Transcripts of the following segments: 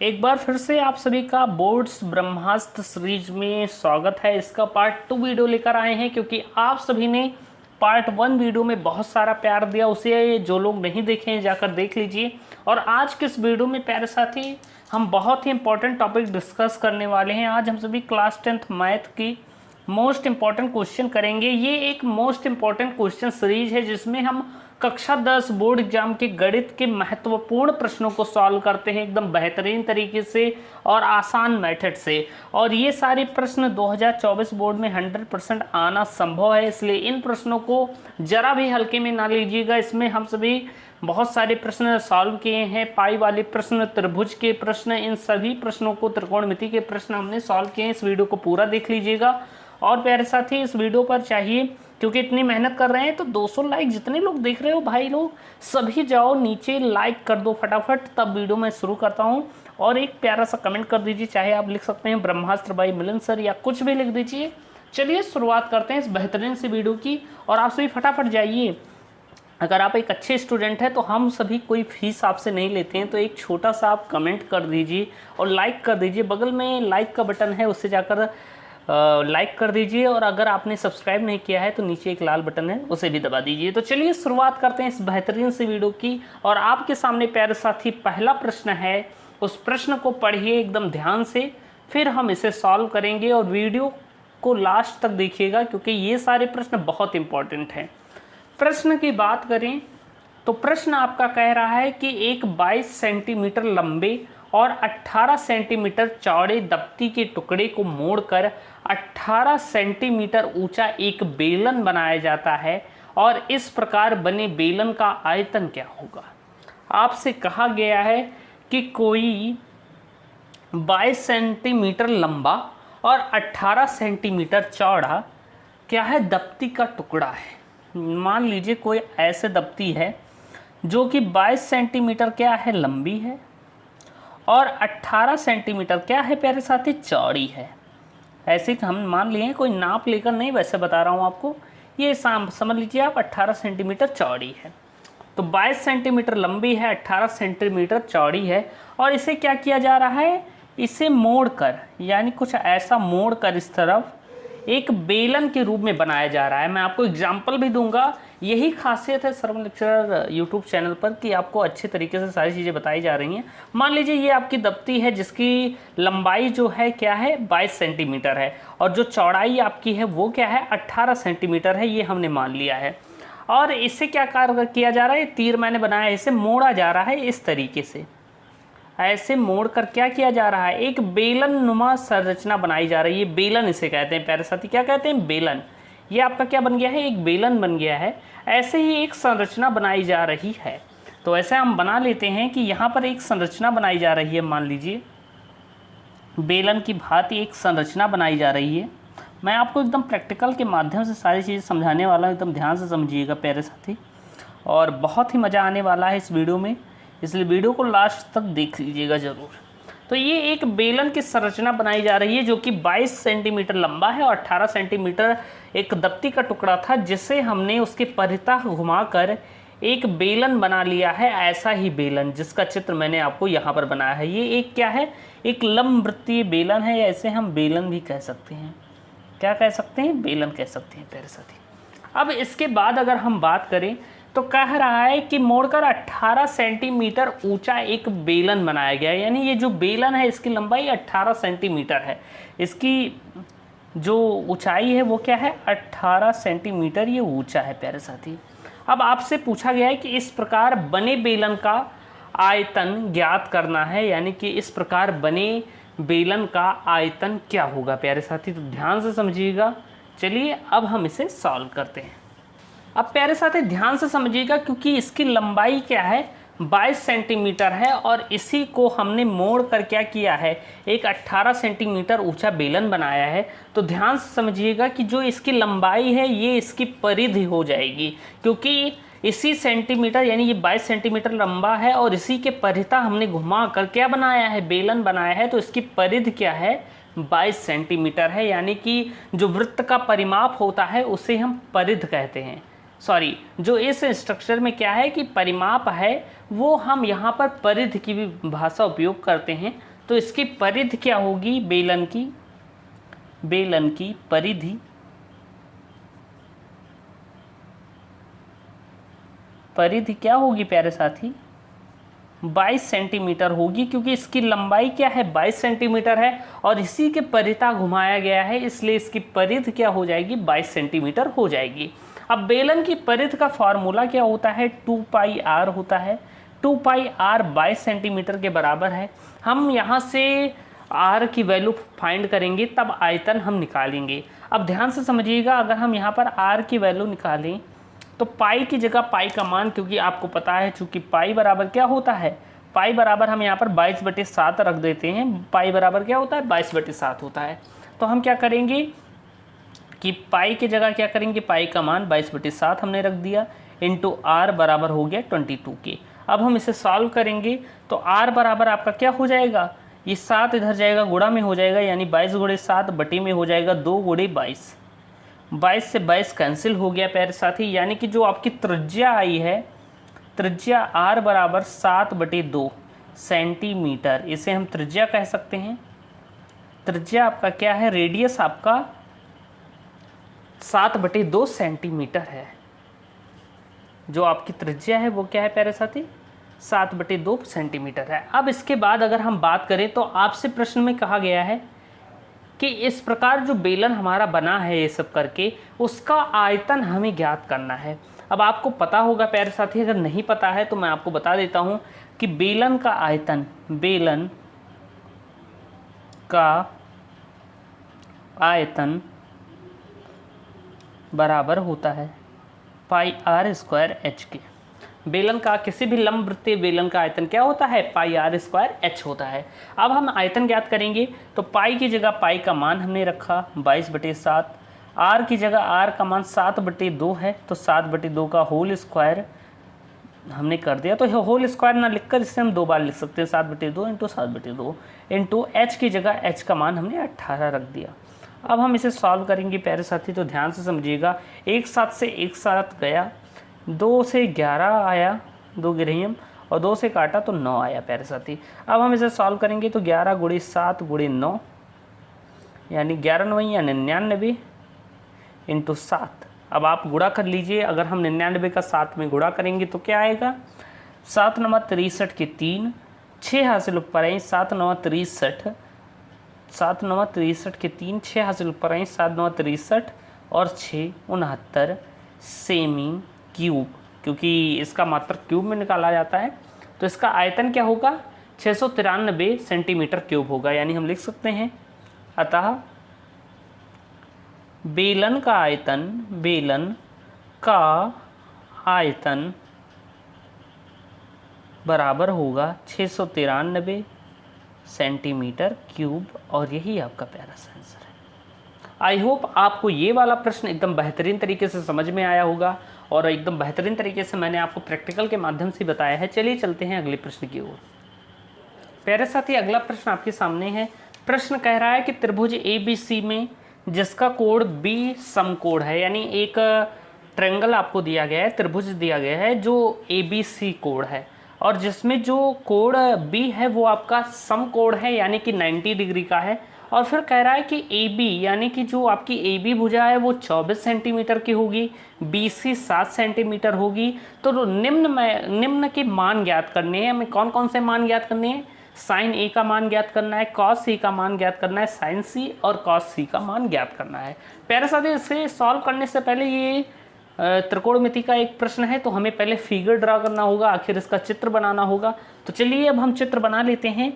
एक बार फिर से आप सभी का बोर्ड्स ब्रह्मास्त्र सीरीज में स्वागत है। इसका पार्ट 2 वीडियो लेकर आए हैं क्योंकि आप सभी ने पार्ट 1 वीडियो में बहुत सारा प्यार दिया। उसे जो लोग नहीं देखे हैं जाकर देख लीजिए। और आज के इस वीडियो में प्यारे साथी हम बहुत ही इंपॉर्टेंट टॉपिक डिस्कस करने वाले हैं। आज हम सभी क्लास 10th मैथ की मोस्ट इम्पॉर्टेंट क्वेश्चन करेंगे। ये एक मोस्ट इम्पॉर्टेंट क्वेश्चन सीरीज है जिसमें हम कक्षा 10 बोर्ड एग्जाम के गणित के महत्वपूर्ण प्रश्नों को सॉल्व करते हैं एकदम बेहतरीन तरीके से और आसान मेथड से। और ये सारे प्रश्न 2024 बोर्ड में 100% आना संभव है, इसलिए इन प्रश्नों को जरा भी हल्के में ना लीजिएगा। इसमें हम सभी बहुत सारे प्रश्न सॉल्व किए हैं। पाई वाले प्रश्न, त्रिभुज के प्रश्न, इन सभी प्रश्नों को, त्रिकोणमिति के प्रश्न हमने सॉल्व किए हैं। इस वीडियो को पूरा देख लीजिएगा। और प्यारे साथी इस वीडियो पर चाहिए, क्योंकि इतनी मेहनत कर रहे हैं तो 200 लाइक, जितने लोग देख रहे हो भाई लोग सभी जाओ नीचे लाइक कर दो फटाफट, तब वीडियो मैं शुरू करता हूं। और एक प्यारा सा कमेंट कर दीजिए, चाहे आप लिख सकते हैं ब्रह्मास्त्र बाई मिलन सर या कुछ भी लिख दीजिए। चलिए शुरुआत करते हैं इस बेहतरीन सी वीडियो की। और आप सभी फटाफट जाइए। अगर आप एक अच्छे स्टूडेंट हैं तो हम सभी कोई फीस आपसे नहीं लेते हैं, तो एक छोटा सा आप कमेंट कर दीजिए और लाइक कर दीजिए। बगल में लाइक का बटन है, उससे जाकर लाइक कर दीजिए। और अगर आपने सब्सक्राइब नहीं किया है तो नीचे एक लाल बटन है, उसे भी दबा दीजिए। तो चलिए शुरुआत करते हैं इस बेहतरीन सी वीडियो की। और आपके सामने प्यारे साथी पहला प्रश्न है, उस प्रश्न को पढ़िए एकदम ध्यान से, फिर हम इसे सॉल्व करेंगे। और वीडियो को लास्ट तक देखिएगा क्योंकि ये सारे प्रश्न बहुत इंपॉर्टेंट हैं। प्रश्न की बात करें तो प्रश्न आपका कह रहा है कि एक 22 सेंटीमीटर लंबे और 18 सेंटीमीटर चौड़े दफ्ती के टुकड़े को मोड़कर 18 सेंटीमीटर ऊंचा एक बेलन बनाया जाता है, और इस प्रकार बने बेलन का आयतन क्या होगा। आपसे कहा गया है कि कोई 22 सेंटीमीटर लंबा और 18 सेंटीमीटर चौड़ा क्या है, दफ्ती का टुकड़ा है। मान लीजिए कोई ऐसे दफ्ती है जो कि 22 सेंटीमीटर क्या है, लंबी है, और 18 सेंटीमीटर क्या है प्यारे साथी, चौड़ी है। ऐसे हम मान लिए, कोई नाप लेकर नहीं, वैसे बता रहा हूँ आपको। ये समझ लीजिए आप 18 सेंटीमीटर चौड़ी है। तो 22 सेंटीमीटर लंबी है, 18 सेंटीमीटर चौड़ी है। और इसे क्या किया जा रहा है, इसे मोड़कर, यानी कुछ ऐसा मोड़कर इस तरफ एक बेलन के रूप में बनाया जा रहा है। मैं आपको एग्जाम्पल भी दूंगा। यही खासियत है सर्वन लेक्चरर यूट्यूब चैनल पर कि आपको अच्छे तरीके से सारी चीज़ें बताई जा रही हैं। मान लीजिए ये आपकी दफ्ती है जिसकी लंबाई जो है क्या है, 22 सेंटीमीटर है, और जो चौड़ाई आपकी है वो क्या है, 18 सेंटीमीटर है। ये हमने मान लिया है। और इससे क्या कार्य किया जा रहा है, तीर मैंने बनाया है, इसे मोड़ा जा रहा है इस तरीके से। ऐसे मोड़कर क्या किया जा रहा है, एक बेलन नुमा संरचना बनाई जा रही है। बेलन इसे कहते हैं प्यारे साथी, क्या कहते हैं, बेलन। ये आपका क्या बन गया है, एक बेलन बन गया है। ऐसे ही एक संरचना बनाई जा रही है। तो ऐसे हम बना लेते हैं कि यहाँ पर एक संरचना बनाई जा रही है। मान लीजिए बेलन की भांति एक संरचना बनाई जा रही है। मैं आपको एकदम प्रैक्टिकल के माध्यम से सारी चीज़ें समझाने वाला हूँ, एकदम ध्यान से समझिएगा प्यारे साथी। और बहुत ही मज़ा आने वाला है इस वीडियो में, इसलिए वीडियो को लास्ट तक देख लीजिएगा ज़रूर। तो ये एक बेलन की संरचना बनाई जा रही है जो कि 22 सेंटीमीटर लंबा है और 18 सेंटीमीटर एक दफ्ती का टुकड़ा था, जिसे हमने उसके परितः घुमाकर एक बेलन बना लिया है। ऐसा ही बेलन जिसका चित्र मैंने आपको यहाँ पर बनाया है। ये एक क्या है, एक लंबवृत्तीय बेलन है, या ऐसे हम बेलन भी कह सकते हैं। क्या कह सकते हैं, बेलन कह सकते हैं प्यारे साथी। अब इसके बाद अगर हम बात करें तो कह रहा है कि मोड़कर 18 सेंटीमीटर ऊंचा एक बेलन बनाया गया है। यानी ये जो बेलन है इसकी लंबाई 18 सेंटीमीटर है, इसकी जो ऊंचाई है वो क्या है, 18 सेंटीमीटर ये ऊंचा है प्यारे साथी। अब आपसे पूछा गया है कि इस प्रकार बने बेलन का आयतन ज्ञात करना है, यानी कि इस प्रकार बने बेलन का आयतन क्या होगा प्यारे साथी। तो ध्यान से समझिएगा। चलिए अब हम इसे सॉल्व करते हैं। अब प्यारे साथी ध्यान से समझिएगा, क्योंकि इसकी लंबाई क्या है, 22 सेंटीमीटर है, और इसी को हमने मोड़ कर क्या किया है, एक 18 सेंटीमीटर ऊंचा बेलन बनाया है। तो ध्यान से समझिएगा कि जो इसकी लंबाई है ये इसकी परिधि हो जाएगी, क्योंकि इसी सेंटीमीटर, यानी ये 22 सेंटीमीटर लंबा है और इसी के परितः हमने घुमा कर क्या बनाया है, बेलन बनाया है। तो इसकी परिधि क्या है, 22 सेंटीमीटर है। यानी कि जो वृत्त का परिमाप होता है उसे हम परिधि कहते हैं। सॉरी, जो इस स्ट्रक्चर में क्या है कि परिमाप है वो हम यहाँ पर परिधि की भी भाषा उपयोग करते हैं। तो इसकी परिधि क्या होगी, बेलन की परिधि क्या होगी प्यारे साथी, 22 सेंटीमीटर होगी, क्योंकि इसकी लंबाई क्या है 22 सेंटीमीटर है और इसी के परिता घुमाया गया है, इसलिए इसकी परिधि क्या हो जाएगी 22 सेंटीमीटर हो जाएगी। अब बेलन की परिधि का फॉर्मूला क्या होता है, 2 पाई आर होता है। 2 पाई आर 22 सेंटीमीटर के बराबर है। हम यहाँ से आर की वैल्यू फाइंड करेंगे तब आयतन हम निकालेंगे। अब ध्यान से समझिएगा, अगर हम यहाँ पर आर की वैल्यू निकालें तो पाई की जगह पाई का मान, क्योंकि आपको पता है चूंकि पाई बराबर क्या होता है, पाई बराबर हम यहाँ पर 22/7 रख देते हैं। पाई बराबर क्या होता है 22/7 होता है। तो हम क्या करेंगे कि पाई की जगह क्या करेंगे, पाई का मान 22/7 हमने रख दिया, इंटू आर बराबर हो गया 22 के। अब हम इसे सॉल्व करेंगे तो आर बराबर आपका क्या हो जाएगा, ये 7 इधर जाएगा गुणा में हो जाएगा, यानी 22 × 7 बटे में हो जाएगा 2 × 22। 22 से 22 कैंसिल हो गया प्यारे साथी, यानी कि जो आपकी त्रिज्या आई है, त्रिज्या आर बराबर 7/2 सेंटीमीटर, इसे हम त्रिज्या कह सकते हैं। त्रिज्या आपका क्या है, रेडियस आपका 7/2 सेंटीमीटर है। जो आपकी त्रिज्या है वो क्या है प्यारे साथी, 7/2 सेंटीमीटर है। अब इसके बाद अगर हम बात करें तो आपसे प्रश्न में कहा गया है कि इस प्रकार जो बेलन हमारा बना है ये सब करके, उसका आयतन हमें ज्ञात करना है। अब आपको पता होगा प्यारे साथी, अगर नहीं पता है तो मैं आपको बता देता हूँ कि बेलन का आयतन बराबर होता है पाई आर स्क्वायर एच के। बेलन का, किसी भी लंबवृत्तीय बेलन का आयतन क्या होता है, पाई आर स्क्वायर एच होता है। अब हम आयतन ज्ञात करेंगे तो पाई की जगह पाई का मान हमने रखा 22/7, आर की जगह आर का मान 7/2 है, तो 7/2 का होल स्क्वायर हमने कर दिया। तो होल स्क्वायर ना लिखकर इसे हम 2 बार लिख सकते हैं, 7/2 इंटू 7/2 इंटू एच की जगह एच का मान हमने 18 रख दिया। अब हम इसे सॉल्व करेंगे प्यारे साथी, तो ध्यान से समझिएगा, एक साथ गया, 2 से 11 आया, 2 गिरहियम, और 2 से काटा तो 9 आया प्यारे साथी। अब हम इसे सॉल्व करेंगे तो 11 × 7 × 9 यानी 11 9 या 99 इंटू 7। अब आप गुणा कर लीजिए, अगर हम 99 का 7 में गुणा करेंगे तो क्या आएगा, 7 9 63 के 3, 6 हासिल ऊपर आई, 7 9 63, 7 9 63 के 3, 6 हासिल ऊपर आई, 7 9 63 और 6 69 सेमी क्यूब, क्योंकि इसका मात्रक क्यूब में निकाला जाता है। तो इसका आयतन क्या होगा, 693 सेंटीमीटर क्यूब होगा। यानी हम लिख सकते हैं, अतः बेलन का आयतन बराबर होगा 693 सेंटीमीटर क्यूब, और यही आपका प्यारा सा आंसर है। आई होप आपको ये वाला प्रश्न एकदम बेहतरीन तरीके से समझ में आया होगा और एकदम बेहतरीन तरीके से मैंने आपको प्रैक्टिकल के माध्यम से बताया है। चलिए चलते हैं अगले प्रश्न की ओर। प्यारे साथी, अगला प्रश्न आपके सामने है। प्रश्न कह रहा है कि त्रिभुज ABC में जिसका कोण B समकोण है, यानी एक ट्रायंगल आपको दिया गया है, त्रिभुज दिया गया है जो ABC कोण है, और जिसमें जो कोण B है वो आपका समकोण है, यानी कि 90 डिग्री का है। और फिर कह रहा है कि AB यानी कि जो आपकी AB भुजा है वो 24 सेंटीमीटर की होगी, BC 7 सेंटीमीटर होगी। तो निम्न के मान ज्ञात करने हैं। हमें कौन कौन से मान ज्ञात करने हैं, साइन A का मान ज्ञात करना है, कॉस C का मान ज्ञात करना है, साइन C और कॉस C का मान ज्ञात करना है। प्यारे साथी, इसे सॉल्व करने से पहले ये त्रिकोणमिति का एक प्रश्न है, तो हमें पहले फिगर ड्रा करना होगा, आखिर इसका चित्र बनाना होगा। तो चलिए अब हम चित्र बना लेते हैं।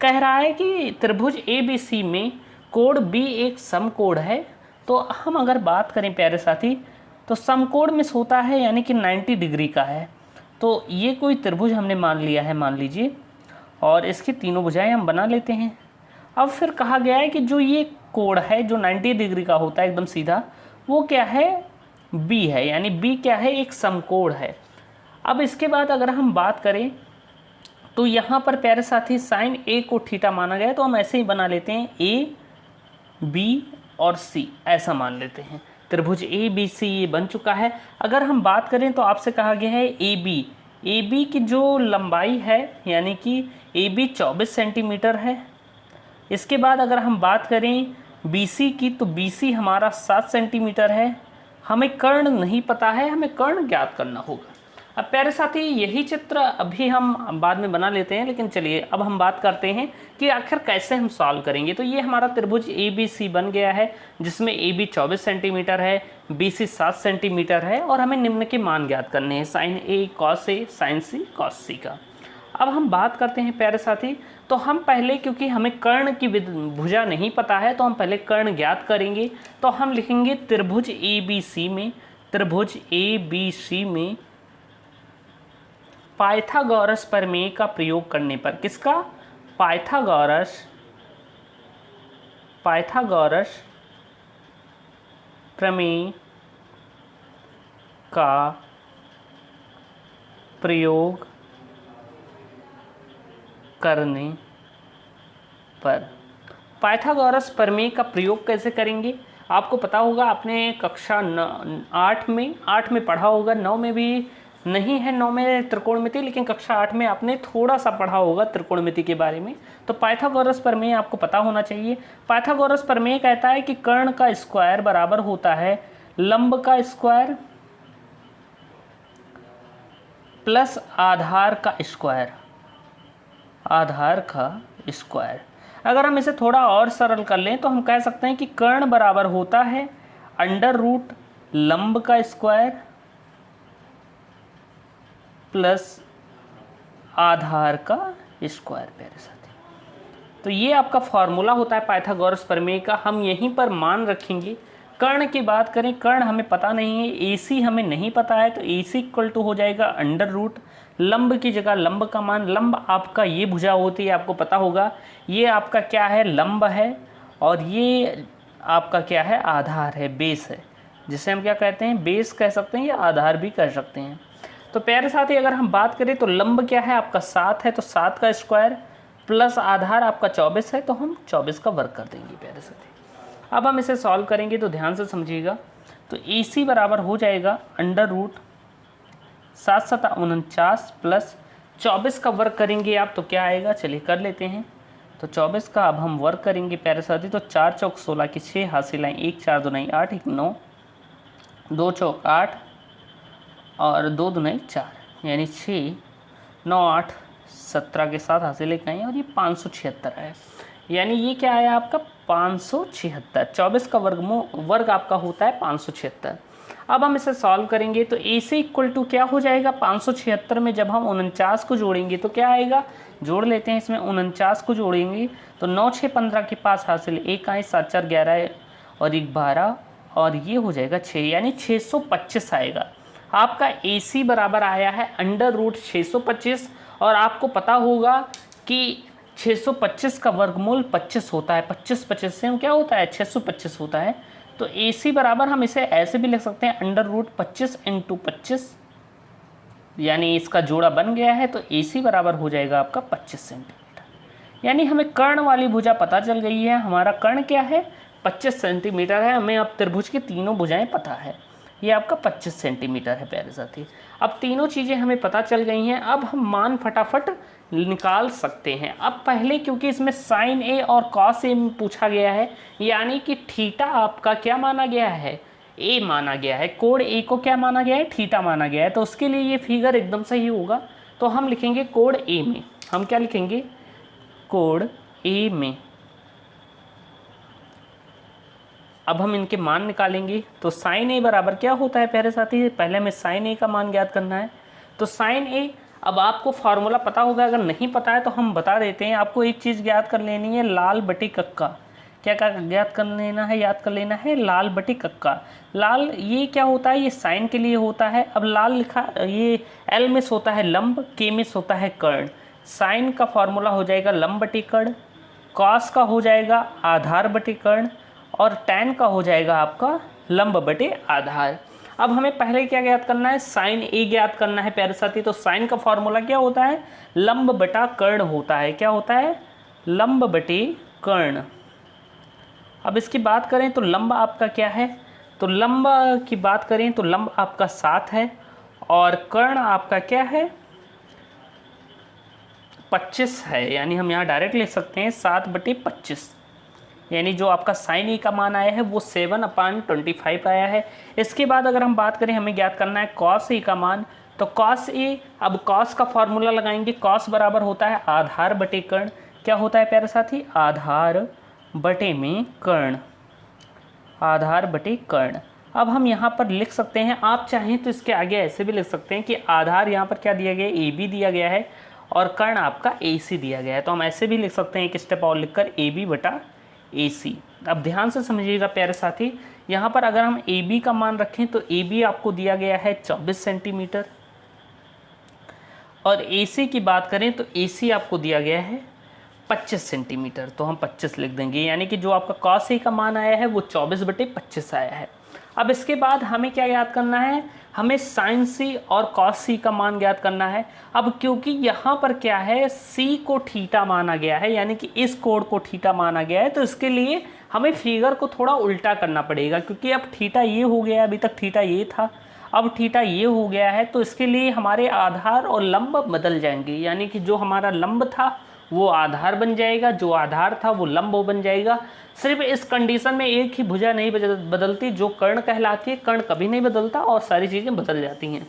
कह रहा है कि त्रिभुज ABC में कोण B एक समकोण है। तो हम अगर बात करें प्यारे साथी, तो समकोण में होता है यानी कि 90 डिग्री का है। तो ये कोई त्रिभुज हमने मान लिया है, मान लीजिए, और इसकी तीनों भुजाएं हम बना लेते हैं। अब फिर कहा गया है कि जो ये कोण है जो 90 डिग्री का होता है एकदम सीधा, वो क्या है, B है, यानी B क्या है, एक समकोण है। अब इसके बाद अगर हम बात करें तो यहाँ पर प्यारे साथी साइन A को थीटा माना गया, तो हम ऐसे ही बना लेते हैं A, B और C ऐसा मान लेते हैं। त्रिभुज ABC ये बन चुका है। अगर हम बात करें तो आपसे कहा गया है AB की जो लंबाई है यानी कि AB 24 सेंटीमीटर है। इसके बाद अगर हम बात करें BC की तो BC हमारा 7 सेंटीमीटर है। हमें कर्ण नहीं पता है, हमें कर्ण ज्ञात करना होगा। अब प्यारे साथी यही चित्र अभी हम बाद में बना लेते हैं, लेकिन चलिए अब हम बात करते हैं कि आखिर कैसे हम सॉल्व करेंगे। तो ये हमारा त्रिभुज ABC बन गया है जिसमें AB 24 सेंटीमीटर है, BC 7 सेंटीमीटर है और हमें निम्न के मान ज्ञात करने हैं, sin A cos A sin C cos C का। अब हम बात करते हैं प्यारे साथी, तो हम पहले क्योंकि हमें कर्ण की भुजा नहीं पता है तो हम पहले कर्ण ज्ञात करेंगे। तो हम लिखेंगे त्रिभुज ABC में पाइथागोरस प्रमेय का प्रयोग करने पर, किसका? पाइथागोरस प्रमेय का प्रयोग करने पर। पाइथागोरस प्रमेय का प्रयोग कैसे करेंगे? आपको पता होगा, आपने कक्षा 8 में पढ़ा होगा, 9 में भी नहीं है, 9 में त्रिकोणमिति, लेकिन कक्षा 8 में आपने थोड़ा सा पढ़ा होगा त्रिकोणमिति के बारे में। तो पाइथागोरस प्रमेय आपको पता होना चाहिए। पाइथागोरस प्रमेय कहता है कि कर्ण का स्क्वायर बराबर होता है लंब का स्क्वायर प्लस आधार का स्क्वायर। अगर हम इसे थोड़ा और सरल कर लें तो हम कह सकते हैं कि कर्ण बराबर होता है अंडर रूट लंब का स्क्वायर प्लस आधार का स्क्वायर। प्यारे साथी, तो ये आपका फॉर्मूला होता है पाइथागोरस प्रमेय का। हम यहीं पर मान रखेंगे। कर्ण की बात करें, कर्ण हमें पता नहीं है, AC हमें नहीं पता है, तो AC इक्वल टू हो जाएगा अंडर रूट लंब की जगह लंब का मान। लंब आपका ये भुजा होती है, आपको पता होगा, ये आपका क्या है? लंब है। और ये आपका क्या है? आधार है, बेस है, जिसे हम क्या कहते हैं? बेस कह सकते हैं या आधार भी कह सकते हैं। तो प्यारे साथी अगर हम बात करें तो लंब क्या है आपका? 7 है, तो 7 का स्क्वायर प्लस आधार आपका 24 है, तो हम 24 का वर्ग कर देंगे। प्यारे साथी अब हम इसे सॉल्व करेंगे तो ध्यान से समझिएगा। तो AC बराबर हो जाएगा अंडर रूट 7 7 49 प्लस 24 का वर्ग करेंगे आप तो क्या आएगा? चलिए कर लेते हैं। तो 24 का अब हम वर्ग करेंगे प्यारे साथी। तो 4 चौक 16 की 6 हासिल आए, 1 4 2 8 1 9, 2 चौक 8 और 2 2 4, यानी 6 9 8 17 के साथ हासिल एक आए और ये 576 है। यानी ये क्या आया आपका? 576। 24 का वर्ग आपका होता है 576। अब हम इसे सॉल्व करेंगे तो AC इक्वल टू क्या हो जाएगा? 576 में जब हम 49 को जोड़ेंगे तो क्या आएगा? जोड़ लेते हैं, इसमें 49 को जोड़ेंगे तो 9 6 15 के पास हासिल 1 आए, 7 4 11 और 1 12 और ये हो जाएगा 6, यानी 625 आएगा। आपका AC बराबर आया है अंडर रूट 625। और आपको पता होगा कि 625 का वर्गमूल 25 होता है। 25 से क्या होता है? 625 होता है। तो AC बराबर हम इसे ऐसे भी लिख सकते हैं अंडर रूट 25 × 25, यानी इसका जोड़ा बन गया है। तो AC बराबर हो जाएगा आपका 25 सेंटीमीटर। यानी हमें कर्ण वाली भुजा पता चल गई है। हमारा कर्ण क्या है? 25 सेंटीमीटर है। हमें अब त्रिभुज की तीनों भुजाएं पता है। ये आपका 25 सेंटीमीटर है प्यारे साथी। अब तीनों चीज़ें हमें पता चल गई हैं। अब हम मान फटाफट निकाल सकते हैं। अब पहले क्योंकि इसमें sin A और cos A पूछा गया है, यानी कि थीटा आपका क्या माना गया है? A माना गया है। कोण A को क्या माना गया है? थीटा माना गया है। तो उसके लिए ये फिगर एकदम सही होगा। तो हम लिखेंगे कोण A में। हम क्या लिखेंगे? कोण A में। अब हम इनके मान निकालेंगे। तो sin A बराबर क्या होता है प्यारे साथी? पहले हमें sin A का मान ज्ञात करना है। तो sin A, अब आपको फार्मूला पता होगा, अगर नहीं पता है तो हम बता देते हैं। आपको एक चीज़ ज्ञात कर लेनी है, लाल बटी कक्का। क्या ज्ञात कर लेना है? याद कर लेना है लाल बटी कक्का। लाल ये क्या होता है? ये साइन के लिए होता है। अब लाल लिखा, ये L मिस होता है लंब, K मिस होता है कर्ण। साइन का फार्मूला हो जाएगा लंब बटी कर्ण, कॉस का हो जाएगा आधार बटी कर्ण और टैन का हो जाएगा आपका लंब बटे आधार। अब हमें पहले क्या ज्ञात करना है? साइन A ज्ञात करना है प्यारे साथी। तो साइन का फार्मूला क्या होता है? लंब बटा कर्ण होता है। क्या होता है? लंब बटे कर्ण। अब इसकी बात करें तो लंब आपका क्या है? तो लंब की बात करें तो लंब आपका 7 है और कर्ण आपका क्या है 25 है, यानी हम यहाँ डायरेक्ट लिख सकते हैं 7/25, यानी जो आपका साइन ए का मान आया है वो 7/25 आया है। इसके बाद अगर हम बात करें हमें ज्ञात करना है कॉस ए का मान, तो कॉस ए, अब कॉस का फॉर्मूला लगाएंगे, कॉस बराबर होता है आधार बटे कर्ण। क्या होता है प्यारे साथी, आधार बटे में कर्ण, आधार बटे कर्ण। अब हम यहाँ पर लिख सकते हैं, आप चाहें तो इसके आगे ऐसे भी लिख सकते हैं कि आधार यहाँ पर क्या दिया गया है, ए बी दिया गया है और कर्ण आपका ए सी दिया गया है, तो हम ऐसे भी लिख सकते हैं एक स्टेप और लिखकर ए बी बटा ए सी। अब ध्यान से समझिएगा प्यारे साथी, यहाँ पर अगर हम ए बी का मान रखें तो ए बी आपको दिया गया है 24 सेंटीमीटर और ए सी की बात करें तो ए सी आपको दिया गया है 25 सेंटीमीटर, तो हम 25 लिख देंगे, यानी कि जो आपका कॉस ए का मान आया है वो 24/25 आया है। अब इसके बाद हमें क्या याद करना है, हमें साइन सी और कॉस सी का मान ज्ञात करना है। अब क्योंकि यहाँ पर क्या है, सी को थीटा माना गया है, यानी कि इस कोण को थीटा माना गया है, तो इसके लिए हमें फिगर को थोड़ा उल्टा करना पड़ेगा, क्योंकि अब थीटा ये हो गया, अभी तक थीटा ये था, अब थीटा ये हो गया है, तो इसके लिए हमारे आधार और लंब बदल जाएंगे, यानी कि जो हमारा लंब था वो आधार बन जाएगा, जो आधार था वो लंब बन जाएगा। सिर्फ इस कंडीशन में एक ही भुजा नहीं बदलती, जो कर्ण कहलाती है, कर्ण कभी नहीं बदलता और सारी चीज़ें बदल जाती हैं।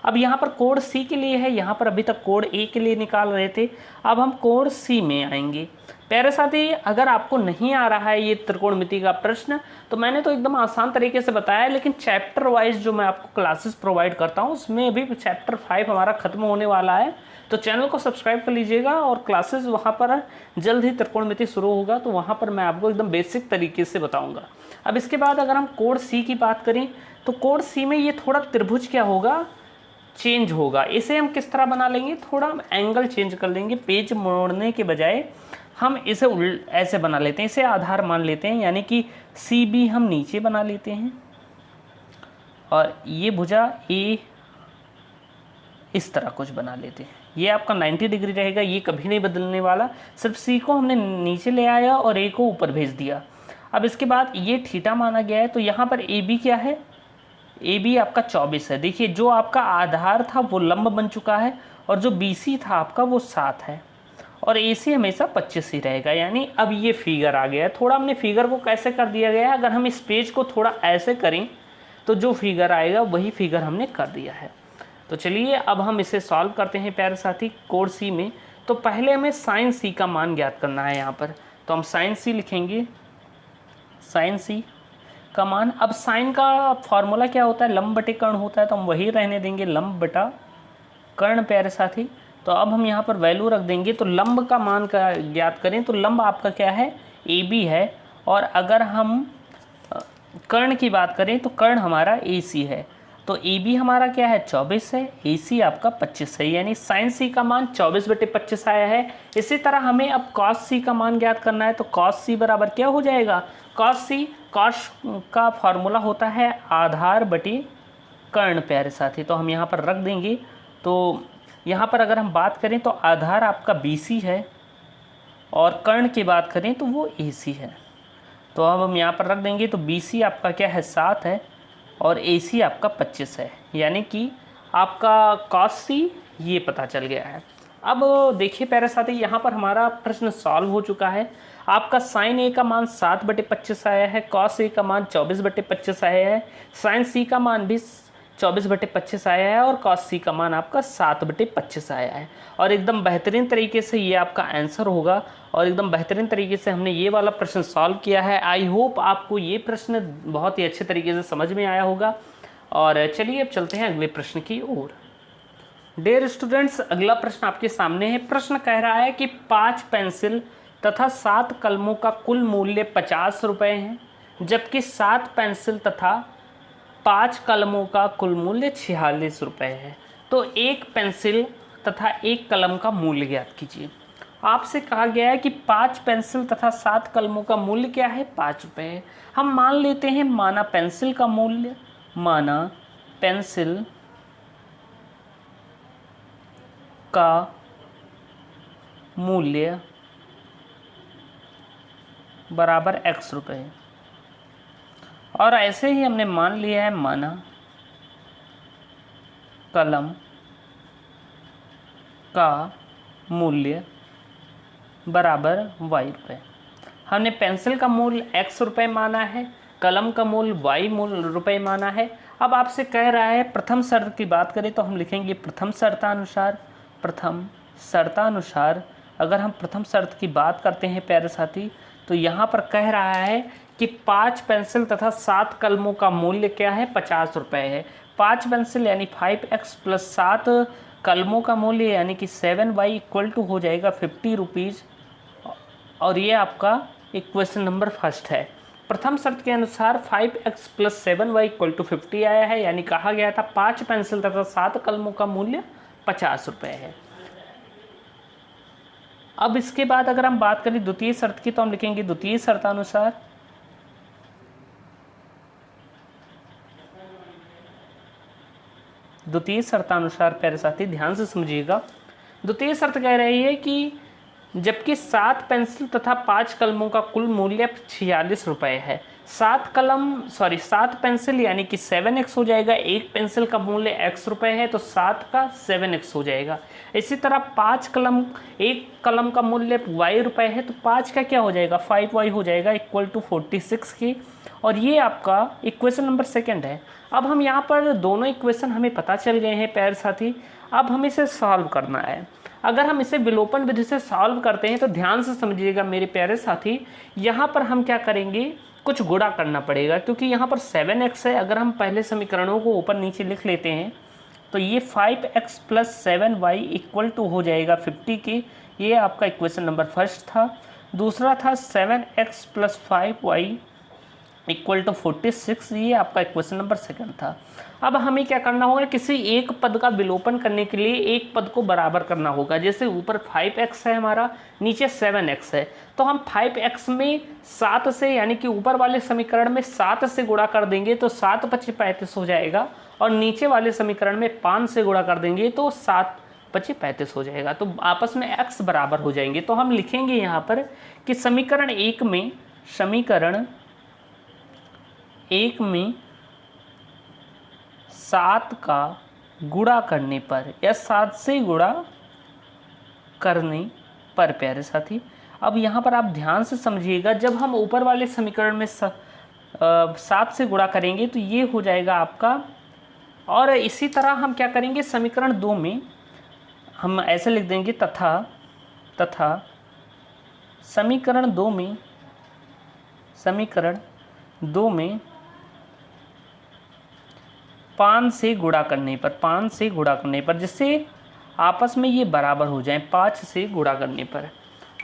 अब यहाँ पर कोण सी के लिए है, यहाँ पर अभी तक कोण ए के लिए निकाल रहे थे, अब हम कोण सी में आएंगे। प्यारे साथी, अगर आपको नहीं आ रहा है ये त्रिकोणमिति का प्रश्न, तो मैंने तो एकदम आसान तरीके से बताया, लेकिन चैप्टर वाइज जो मैं आपको क्लासेस प्रोवाइड करता हूँ उसमें अभी चैप्टर 5 हमारा खत्म होने वाला है, तो चैनल को सब्सक्राइब कर लीजिएगा और क्लासेस वहाँ पर जल्द ही त्रिकोणमिति शुरू होगा, तो वहाँ पर मैं आपको एकदम बेसिक तरीके से बताऊँगा। अब इसके बाद अगर हम कोण सी की बात करें तो कोण सी में ये थोड़ा त्रिभुज क्या होगा, चेंज होगा। इसे हम किस तरह बना लेंगे, थोड़ा हम एंगल चेंज कर लेंगे, पेज मोड़ने के बजाय हम इसे ऐसे बना लेते हैं, इसे आधार मान लेते हैं, यानी कि सी बी हम नीचे बना लेते हैं और ये भुजा ए इस तरह कुछ बना लेते हैं। ये आपका 90 डिग्री रहेगा, ये कभी नहीं बदलने वाला, सिर्फ सी को हमने नीचे ले आया और ए को ऊपर भेज दिया। अब इसके बाद ये थीटा माना गया है, तो यहाँ पर ए बी क्या है, ए बी आपका 24 है। देखिए जो आपका आधार था वो लंब बन चुका है और जो बी सी था आपका वो 7 है और ए सी हमेशा 25 ही रहेगा, यानी अब ये फिगर आ गया है। थोड़ा हमने फिगर को कैसे कर दिया गया है, अगर हम इस पेज को थोड़ा ऐसे करें तो जो फिगर आएगा वही फिगर हमने कर दिया है। तो चलिए अब हम इसे सॉल्व करते हैं प्यारे साथी कोण सी में। तो पहले हमें साइन सी का मान ज्ञात करना है यहाँ पर, तो हम साइन सी लिखेंगे, साइन सी का मान। अब साइन का फॉर्मूला क्या होता है, लंब बटे कर्ण होता है, तो हम वही रहने देंगे, लंब बटा कर्ण प्यारे साथी। तो अब हम यहाँ पर वैल्यू रख देंगे, तो लंब का मान का ज्ञात करें तो लंब आपका क्या है, ए बी है, और अगर हम कर्ण की बात करें तो कर्ण हमारा ए सी है, तो ए बी हमारा क्या है 24 है, ए सी आपका 25 है, यानी साइन सी का मान 24/25 आया है। इसी तरह हमें अब कॉस सी का मान ज्ञात करना है, तो कॉस सी बराबर क्या हो जाएगा, कॉस सी, कॉस का फॉर्मूला होता है आधार बटे कर्ण प्यारे साथी, तो हम यहाँ पर रख देंगे। तो यहाँ पर अगर हम बात करें तो आधार आपका बी सी है और कर्ण की बात करें तो वो ए सी है, तो अब हम यहाँ पर रख देंगे। तो बी सी आपका क्या है 7 है और ए सी आपका 25 है, यानी कि आपका कॉस सी ये पता चल गया है। अब देखिए प्यारे साथी, यहाँ पर हमारा प्रश्न सॉल्व हो चुका है। आपका साइन ए का मान 7/25 आया है, कॉस ए का मान 24/25 आया है, साइन सी का मान भी 24/25 आया है और कॉस सी का मान आपका 7/25 आया है। और एकदम बेहतरीन तरीके से ये आपका आंसर होगा और एकदम बेहतरीन तरीके से हमने ये वाला प्रश्न सॉल्व किया है। आई होप आपको ये प्रश्न बहुत ही अच्छे तरीके से समझ में आया होगा। और चलिए अब चलते हैं अगले प्रश्न की ओर। डियर स्टूडेंट्स, अगला प्रश्न आपके सामने है। प्रश्न कह रहा है कि 5 पेंसिल तथा 7 कलमों का कुल मूल्य 50 रुपये है, जबकि 7 पेंसिल तथा 5 कलमों का कुल मूल्य 46 रुपये है। तो एक पेंसिल तथा एक कलम का मूल्य ज्ञात कीजिए। आपसे कहा गया है कि 5 पेंसिल तथा 7 कलमों का मूल्य क्या है, 5 रुपये है। हम मान लेते हैं, माना पेंसिल का मूल्य, माना पेंसिल का मूल्य बराबर x रुपये और ऐसे ही हमने मान लिया है माना कलम का मूल्य बराबर y रुपये। हमने पेंसिल का मूल्य x रुपये माना है, कलम का मूल्य y रुपये माना है। अब आपसे कह रहा है प्रथम शर्त की बात करें तो हम लिखेंगे प्रथम शर्तानुसार अगर हम प्रथम शर्त की बात करते हैं प्यारे साथी, तो यहाँ पर कह रहा है कि 5 पेंसिल तथा 7 कलमों का मूल्य क्या है, 50 रुपये है। 5 पेंसिल यानी 5x प्लस 7 कलमों का मूल्य यानी कि 7y इक्वल टू हो जाएगा 50 रुपीज़। और ये आपका इक्वेशन नंबर फर्स्ट है। प्रथम शर्त के अनुसार 5x plus 7y equal to 50 आया है, यानी कहा गया था 5 पेंसिल तथा 7 कलमों का मूल्य 50 रुपये है। अब इसके बाद अगर हम बात करें द्वितीय शर्त की, तो हम लिखेंगे द्वितीय शर्तानुसार प्यारे साथी ध्यान से समझिएगा। द्वितीय शर्त कह रही है कि जबकि 7 पेंसिल तथा 5 कलमों का कुल मूल्य 46 रुपये है। 7 पेंसिल यानी कि 7x हो जाएगा, एक पेंसिल का मूल्य x रुपये है तो 7 का 7x हो जाएगा। इसी तरह 5 कलम, एक कलम का मूल्य y रुपये है तो 5 का क्या हो जाएगा, 5y हो जाएगा इक्वल टू 46 की। और ये आपका इक्वेशन नंबर सेकंड है। अब हम यहाँ पर दोनों इक्वेशन हमें पता चल गए हैं प्यारे साथी। अब हम इसे सॉल्व करना है। अगर हम इसे विलोपन विधि से सॉल्व करते हैं तो ध्यान से समझिएगा मेरे प्यारे साथी, यहाँ पर हम क्या करेंगे, कुछ गुणा करना पड़ेगा क्योंकि यहाँ पर 7x है। अगर हम पहले समीकरणों को ऊपर नीचे लिख लेते हैं तो ये 5x plus 7y equal to हो जाएगा 50 की। ये आपका इक्वेशन नंबर फर्स्ट था। दूसरा था 7x plus 5y equal to 46, ये आपका इक्वेशन नंबर सेकंड था। अब हमें क्या करना होगा, किसी एक पद का विलोपन करने के लिए एक पद को बराबर करना होगा। जैसे ऊपर 5x है हमारा, नीचे 7x है, तो हम 5x में 7 से यानी कि ऊपर वाले समीकरण में 7 से गुणा कर देंगे तो 7 पचे 35 हो जाएगा, और नीचे वाले समीकरण में 5 से गुणा कर देंगे तो 7 पचे 35 हो जाएगा। तो आपस में x बराबर हो जाएंगे। तो हम लिखेंगे यहाँ पर कि समीकरण एक में 7 का गुणा करने पर या 7 से गुणा करने पर प्यारे साथी, अब यहाँ पर आप ध्यान से समझिएगा, जब हम ऊपर वाले समीकरण में 7 से गुणा करेंगे तो ये हो जाएगा आपका। और इसी तरह हम क्या करेंगे, समीकरण 2 में हम ऐसे लिख देंगे तथा समीकरण 2 में 5 से गुणा करने पर जिससे आपस में ये बराबर हो जाएं, 5 से गुणा करने पर।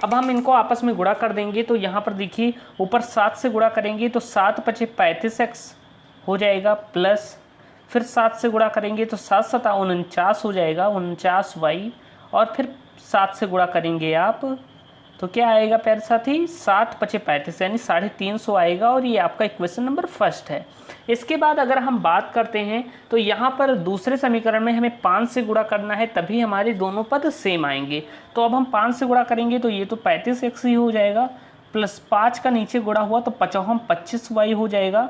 अब हम इनको आपस में गुणा कर देंगे तो यहाँ पर देखिए ऊपर 7 से गुणा करेंगे तो 7 पचे 35x हो जाएगा, प्लस फिर 7 से गुणा करेंगे तो 7 सता 49 हो जाएगा, 49y, और फिर 7 से गुणा करेंगे आप तो क्या आएगा प्यारे साथी, 7 पचे 35 यानी 350 आएगा। और ये आपका इक्वेशन नंबर फर्स्ट है। इसके बाद अगर हम बात करते हैं तो यहाँ पर दूसरे समीकरण में हमें 5 से गुणा करना है, तभी हमारे दोनों पद सेम आएंगे। तो अब हम 5 से गुणा करेंगे तो ये तो 35x ही हो जाएगा, प्लस 5 का नीचे गुणा हुआ तो 25y हो जाएगा,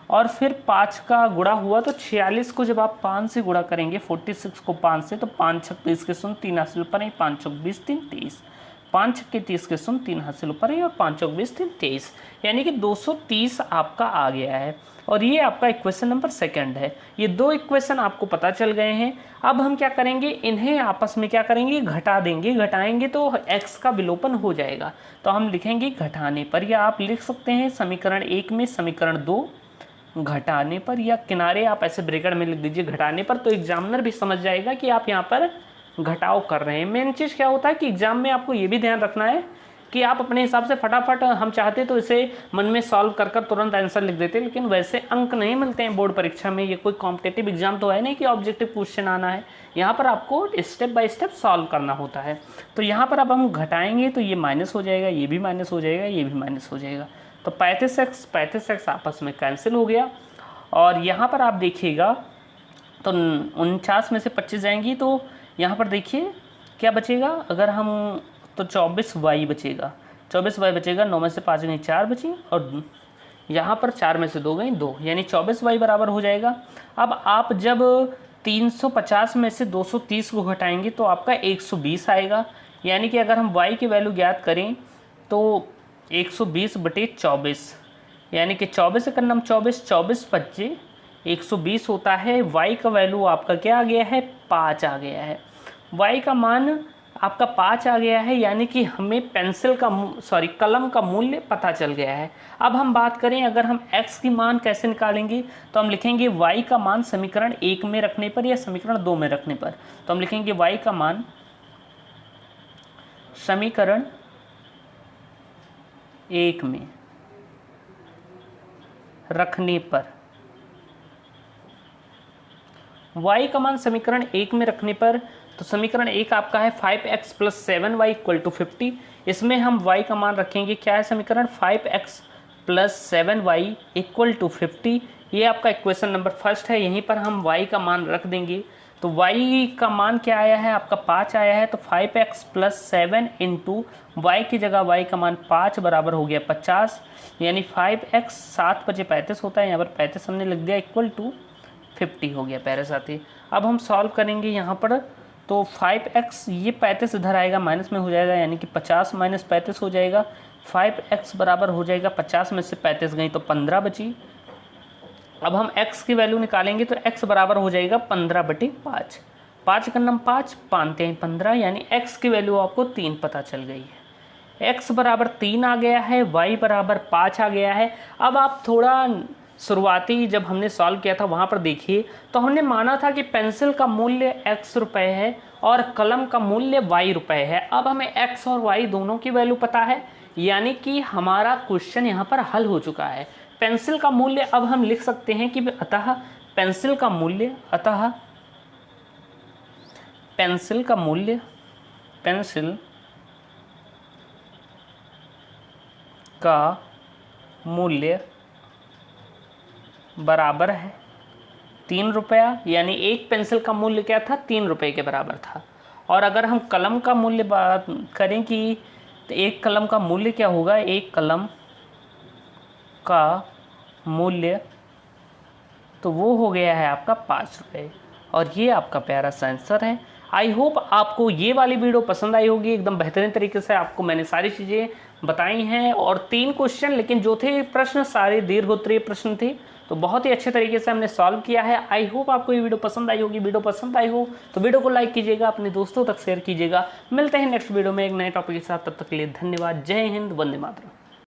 और फिर 5 का गुणा हुआ तो 46 को जब आप 5 से गुणा करेंगे, 46 को 5 से, तो 5 छक 30 के सुन 3 हासिल ऊपर है, 5 चौक 20 3 30, 5 छक्के 30 के सुन 3 हासिल ऊपर है, और 5 चौक 20 3 23, यानी कि 230 आपका आ गया है। और ये आपका इक्वेशन नंबर सेकंड है। ये दो इक्वेशन आपको पता चल गए हैं। अब हम क्या करेंगे, इन्हें आपस में क्या करेंगे, घटा देंगे। घटाएंगे तो x का विलोपन हो जाएगा, तो हम लिखेंगे घटाने पर, या आप लिख सकते हैं समीकरण 1 में समीकरण 2 घटाने पर, या किनारे आप ऐसे ब्रैकेट में लिख दीजिए घटाने पर, तो एग्जामिनर भी समझ जाएगा कि आप यहाँ पर घटाव कर रहे हैं। मेन चीज़ क्या होता है कि एग्जाम में आपको ये भी ध्यान रखना है कि आप अपने हिसाब से फटाफट, हम चाहते तो इसे मन में सॉल्व कर तुरंत आंसर लिख देते, लेकिन वैसे अंक नहीं मिलते हैं बोर्ड परीक्षा में। ये कोई कॉम्पिटिटिव एग्जाम तो है नहीं कि ऑब्जेक्टिव क्वेश्चन आना है। यहाँ पर आपको स्टेप बाय स्टेप सॉल्व करना होता है। तो यहाँ पर अब हम घटाएंगे तो ये माइनस हो जाएगा, ये भी माइनस हो जाएगा, ये भी माइनस हो जाएगा, तो 35x आपस में कैंसिल हो गया। और यहाँ पर आप देखिएगा तो 49 में से 25 जाएंगी तो यहाँ पर देखिए क्या बचेगा, अगर हम तो 24y बचेगा, 9 में से 5 गई 4 बची, और यहाँ पर 4 में से 2 गई 2, यानी 24y बराबर हो जाएगा। अब आप जब 350 में से 230 को घटाएंगे तो आपका 120 आएगा, यानी कि अगर हम y की वैल्यू ज्ञात करें तो 120/24, यानी कि 24 का नम 24, 24×5 120 होता है। y का वैल्यू आपका क्या आ गया है, 5 आ गया है। y का मान आपका 5 आ गया है, यानी कि हमें कलम का मूल्य पता चल गया है। अब हम बात करें अगर हम x की मान कैसे निकालेंगे, तो हम लिखेंगे y का मान समीकरण 1 में रखने पर या समीकरण 2 में रखने पर। तो हम लिखेंगे y का मान समीकरण 1 में रखने पर, y का मान समीकरण 1 में रखने पर, तो समीकरण 1 आपका है 5x + 7y = 50। इसमें हम y का मान रखेंगे, क्या है समीकरण, 5x + 7y = 50। ये आपका इक्वेशन नंबर फर्स्ट है, यहीं पर हम y का मान रख देंगे। तो y का मान क्या आया है आपका 5 आया है, तो 5x + 7 × y की जगह y का मान 5 बराबर हो गया 50, यानी 5x 7×5 = 35 होता है, यहाँ पर 35 हमने लिख दिया = 50 हो गया प्यारे साथी। अब हम सॉल्व करेंगे यहाँ पर, तो 5x ये 35 इधर आएगा माइनस में हो जाएगा, यानी कि 50 - 35 हो जाएगा। 5x बराबर हो जाएगा 50 में से 35 गई तो 15 बची। अब हम x की वैल्यू निकालेंगे तो x बराबर हो जाएगा 15/5, 5 का नम 5, 5 × 15, यानी x की वैल्यू आपको 3 पता चल गई है। x बराबर 3 आ गया है, y बराबर 5 आ गया है। अब आप थोड़ा शुरुआती जब हमने सॉल्व किया था वहाँ पर देखिए, तो हमने माना था कि पेंसिल का मूल्य x रुपए है और कलम का मूल्य y रुपए है। अब हमें x और y दोनों की वैल्यू पता है, यानी कि हमारा क्वेश्चन यहाँ पर हल हो चुका है। पेंसिल का मूल्य अब हम लिख सकते हैं कि अतः पेंसिल का मूल्य बराबर है 3 रुपया, यानी एक पेंसिल का मूल्य क्या था, 3 रुपये के बराबर था। और अगर हम कलम का मूल्य बात करें कि तो एक कलम का मूल्य क्या होगा, एक कलम का मूल्य तो वो हो गया है आपका 5 रुपये। और ये आपका प्यारा सा आंसर है। आई होप आपको ये वाली वीडियो पसंद आई होगी। एकदम बेहतरीन तरीके से आपको मैंने सारी चीज़ें बताई हैं, और 3 क्वेश्चन, लेकिन जो थे प्रश्न सारे दीर्घोत्तरीय प्रश्न थे, तो बहुत ही अच्छे तरीके से हमने सॉल्व किया है। आई होप आपको ये वीडियो पसंद आई होगी। वीडियो पसंद आई हो तो वीडियो को लाइक कीजिएगा, अपने दोस्तों तक शेयर कीजिएगा। मिलते हैं नेक्स्ट वीडियो में एक नए टॉपिक के साथ, तब तक के लिए धन्यवाद। जय हिंद, वंदे मातरम।